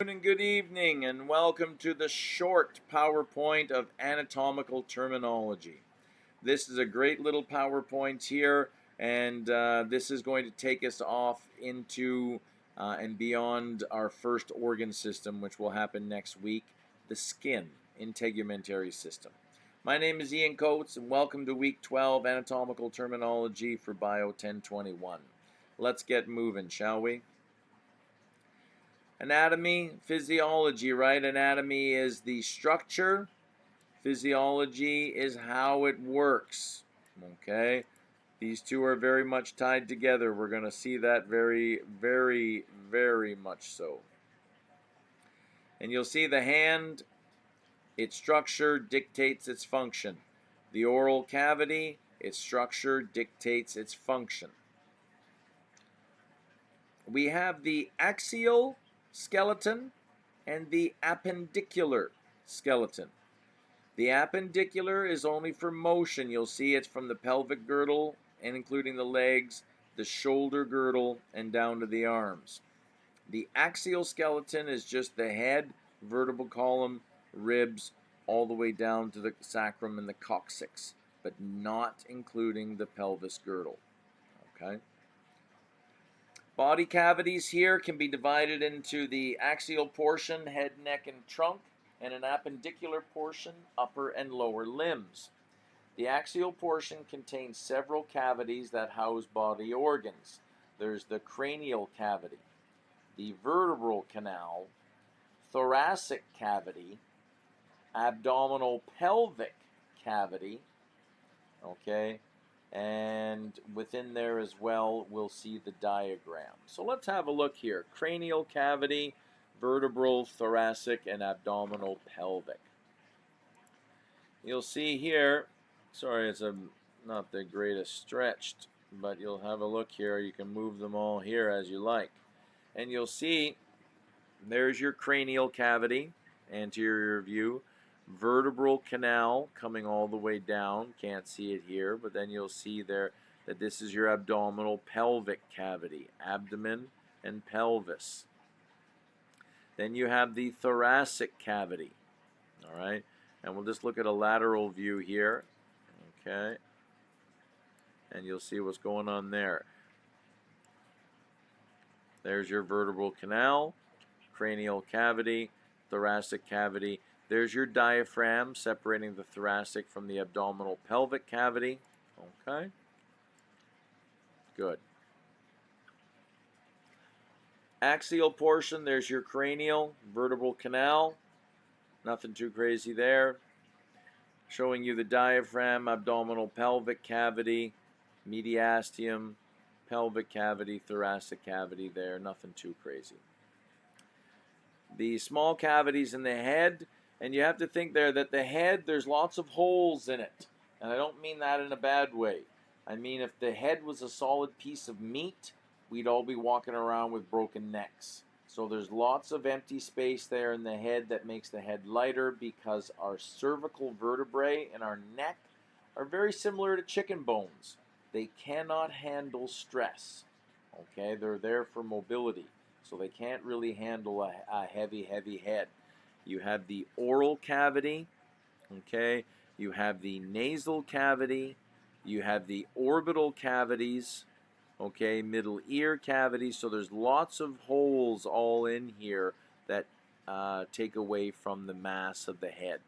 And good evening, and welcome to the short PowerPoint of anatomical terminology. This is a great little PowerPoint here, and this is going to take us off into and beyond our first organ system, which will happen next week, the skin, integumentary system. My name is Ian Coates, and welcome to Week 12 Anatomical Terminology for Bio 1021. Let's get moving, shall we? Anatomy, physiology, right? Anatomy is the structure. Physiology is how it works. Okay? These two are very much tied together. We're going to see that very, very, very much so. And you'll see the hand, its structure dictates its function. The oral cavity, its structure dictates its function. We have the axial skeleton and the appendicular skeleton. The appendicular is only for motion. You'll see it's from the pelvic girdle and including the legs, the shoulder girdle, and down to the arms. The axial skeleton is just the head, vertebral column, ribs, all the way down to the sacrum and the coccyx, but not including the pelvis girdle. Okay? Body cavities here can be divided into the axial portion, head, neck, and trunk, and an appendicular portion, upper and lower limbs. The axial portion contains several cavities that house body organs. There's the cranial cavity, the vertebral canal, thoracic cavity, abdominal pelvic cavity, okay, and within there as well we'll see the diagram. So let's have a look here. Cranial cavity, vertebral, thoracic, and abdominal pelvic. You'll see here, sorry it's not the greatest stretched, but you'll have a look here. You can move them all here as you like. And you'll see there's your cranial cavity, anterior view. Vertebral canal coming all the way down, can't see it here, but then you'll see there that this is your abdominal pelvic cavity, abdomen and pelvis. Then you have the thoracic cavity, all right, and we'll just look at a lateral view here, okay, and you'll see what's going on there. There's your vertebral canal, cranial cavity, thoracic cavity. There's your diaphragm separating the thoracic from the abdominal pelvic cavity. Okay? Good. Axial portion, there's your cranial, vertebral canal. Nothing too crazy there. Showing you the diaphragm, abdominal pelvic cavity, mediastinum, pelvic cavity, thoracic cavity there. Nothing too crazy. The small cavities in the head, and you have to think there that the head, there's lots of holes in it. And I don't mean that in a bad way. I mean if the head was a solid piece of meat, we'd all be walking around with broken necks. So there's lots of empty space there in the head that makes the head lighter because our cervical vertebrae and our neck are very similar to chicken bones. They cannot handle stress. Okay, they're there for mobility. So they can't really handle a heavy head. You have the oral cavity, okay? You have the nasal cavity. You have the orbital cavities, okay? Middle ear cavities. So there's lots of holes all in here that take away from the mass of the head.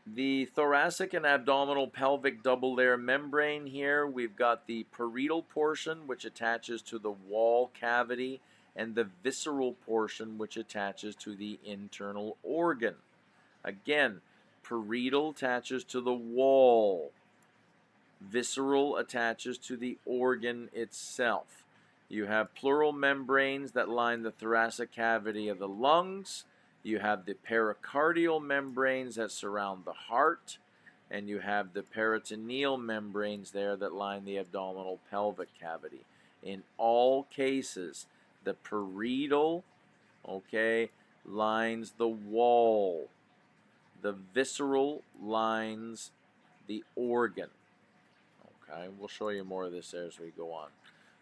The thoracic and abdominal pelvic double layer membrane here, we've got the parietal portion which attaches to the wall cavity and the visceral portion which attaches to the internal organ. Again, parietal attaches to the wall. Visceral attaches to the organ itself. You have pleural membranes that line the thoracic cavity of the lungs. You have the pericardial membranes that surround the heart, and you have the peritoneal membranes there that line the abdominal pelvic cavity. In all cases, the parietal, okay, lines the wall. The visceral lines the organ. Okay, we'll show you more of this as we go on.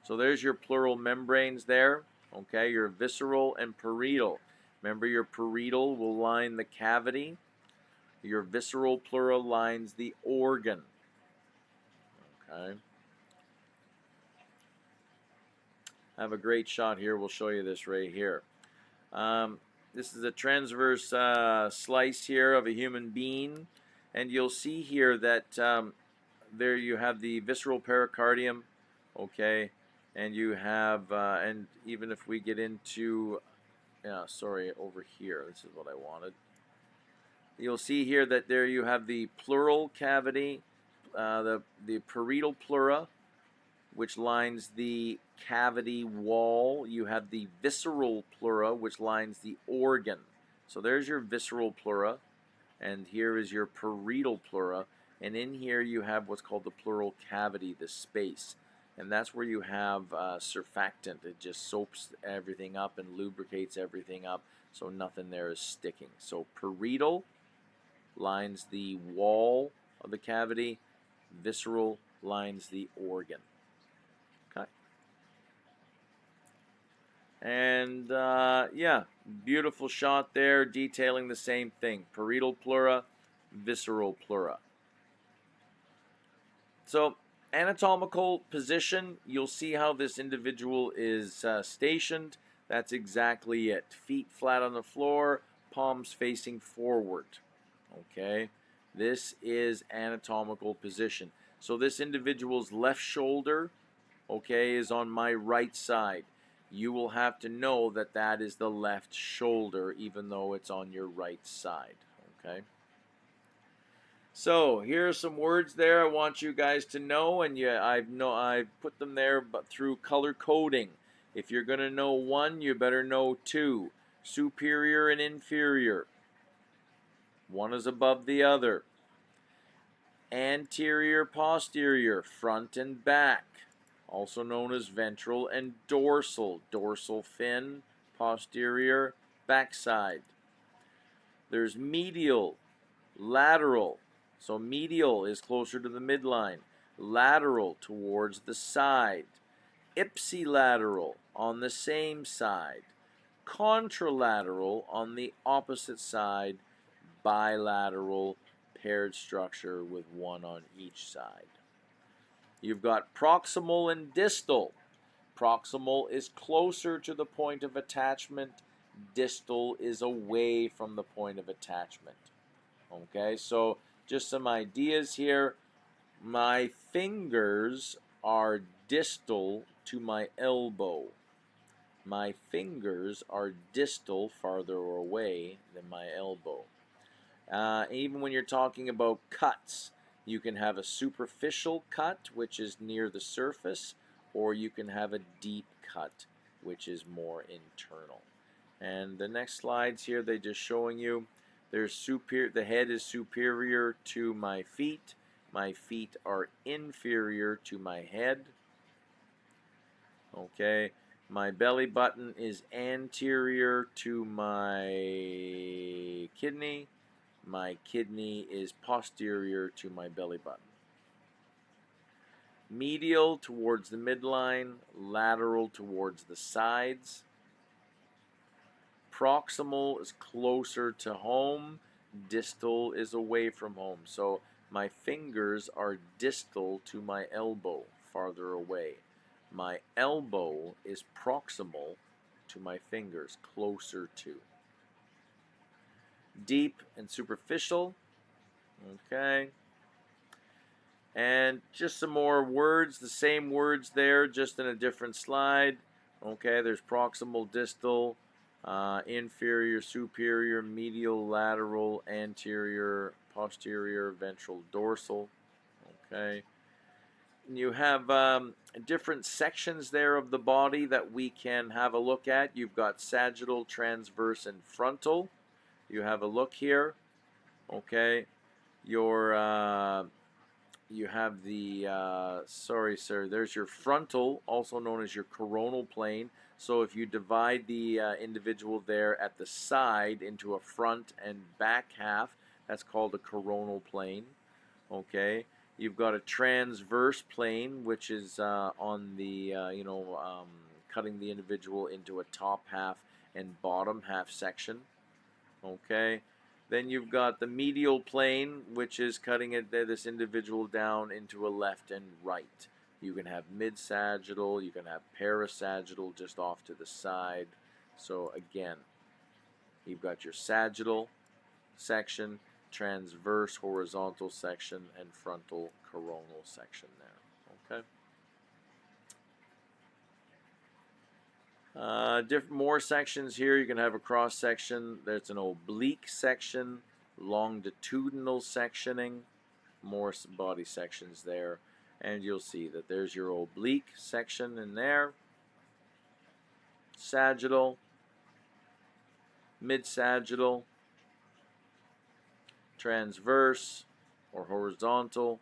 So there's your pleural membranes there. Okay, your visceral and parietal. Remember, your parietal will line the cavity. Your visceral pleura lines the organ. Okay. I have a great shot here. We'll show you this right here. This is a transverse slice here of a human being, and you'll see here that there you have the visceral pericardium, okay, and you have, and even if we get into, sorry, over here, this is what I wanted. You'll see here that there you have the pleural cavity, the parietal pleura, which lines the cavity wall. You have the visceral pleura, which lines the organ. So there's your visceral pleura, and here is your parietal pleura, and in here you have what's called the pleural cavity, the space, and that's where you have surfactant. It just soaps everything up and lubricates everything up, so nothing there is sticking. So parietal lines the wall of the cavity, visceral lines the organ. Okay. And yeah, beautiful shot there detailing the same thing. Parietal pleura, visceral pleura. So anatomical position, you'll see how this individual is stationed. That's exactly it. Feet flat on the floor, palms facing forward. Okay, this is anatomical position. So this individual's left shoulder, okay, is on my right side. You will have to know that that is the left shoulder, even though it's on your right side. Okay. So here are some words there I want you guys to know, and I've put them there, but through color coding. If you're going to know one, you better know two: superior and inferior. One is above the other. Anterior, posterior, front and back, also known as ventral and dorsal. Dorsal fin, posterior, backside. There's medial, lateral. So medial is closer to the midline. Lateral towards the side. Ipsilateral on the same side. Contralateral on the opposite side. Bilateral, paired structure with one on each side. You've got proximal and distal. Proximal is closer to the point of attachment. Distal is away from the point of attachment. Okay, so just some ideas here. My fingers are distal to my elbow. My fingers are distal, farther away than my elbow. Even when you're talking about cuts, you can have a superficial cut, which is near the surface, or you can have a deep cut, which is more internal. And the next slides here, they're just showing you the head is superior to my feet. My feet are inferior to my head. Okay, my belly button is anterior to my kidney. My kidney is posterior to my belly button. Medial towards the midline, lateral towards the sides. Proximal is closer to home, distal is away from home. So my fingers are distal to my elbow, farther away. My elbow is proximal to my fingers, closer to. Deep and superficial. Okay. And just some more words, the same words there, just in a different slide. Okay, there's proximal, distal, inferior, superior, medial, lateral, anterior, posterior, ventral, dorsal. Okay. And you have different sections there of the body that we can have a look at. You've got sagittal, transverse, and frontal. You have a look here. Okay. You have the, sorry sir, there's your frontal, also known as your coronal plane. So if you divide the individual there at the side into a front and back half, that's called a coronal plane. Okay, you've got a transverse plane, which is on the, cutting the individual into a top half and bottom half section. Okay, then you've got the medial plane, which is cutting this individual down into a left and right. You can have mid-sagittal, you can have parasagittal just off to the side. So again, you've got your sagittal section, transverse horizontal section, and frontal coronal section there. Okay. More sections here. You can have a cross section. There's an oblique section, longitudinal sectioning, more body sections there. And you'll see that there's your oblique section in there, sagittal, mid-sagittal, transverse or horizontal,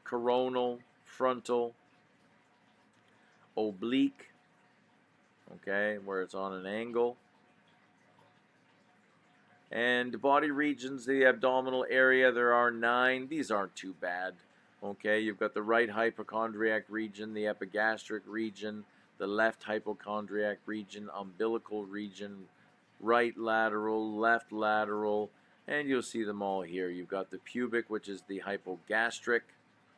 coronal, frontal, oblique, okay, where it's on an angle. And body regions, the abdominal area, there are 9. These aren't too bad. Okay, you've got the right hypochondriac region, the epigastric region, the left hypochondriac region, umbilical region, right lateral, left lateral, and you'll see them all here. You've got the pubic, which is the hypogastric,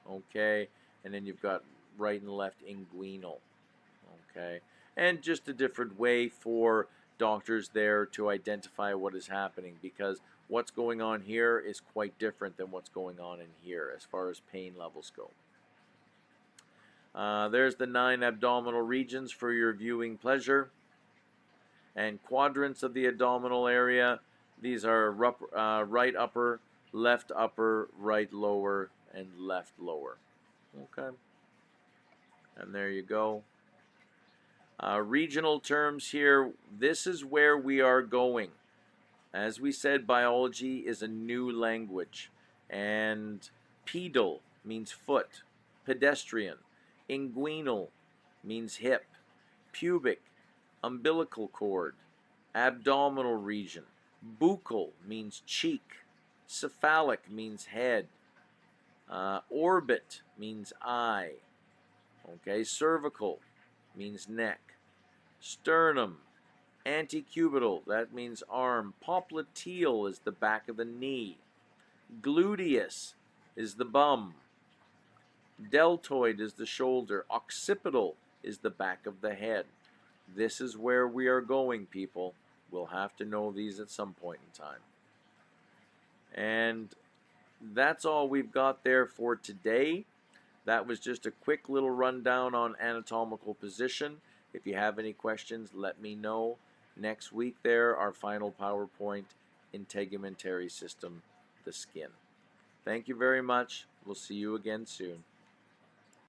okay, and then you've got right and left inguinal, okay, and just a different way for doctors there to identify what is happening, because what's going on here is quite different than what's going on in here as far as pain levels go. There's the 9 abdominal regions for your viewing pleasure. And quadrants of the abdominal area. These are right upper, left upper, right lower, and left lower. Okay. And there you go. Regional terms here. This is where we are going. As we said, biology is a new language. And pedal means foot. Pedestrian. Inguinal means hip. Pubic, umbilical cord. Abdominal region. Buccal means cheek. Cephalic means head. Orbit means eye. Okay, cervical means neck. Sternum, antecubital, that means arm. Popliteal is the back of the knee. Gluteus is the bum. Deltoid is the shoulder. Occipital is the back of the head. This is where we are going, people. We'll have to know these at some point in time. And that's all we've got there for today. That was just a quick little rundown on anatomical position. If you have any questions, let me know. Next week there, our final PowerPoint, integumentary system, the skin. Thank you very much. We'll see you again soon.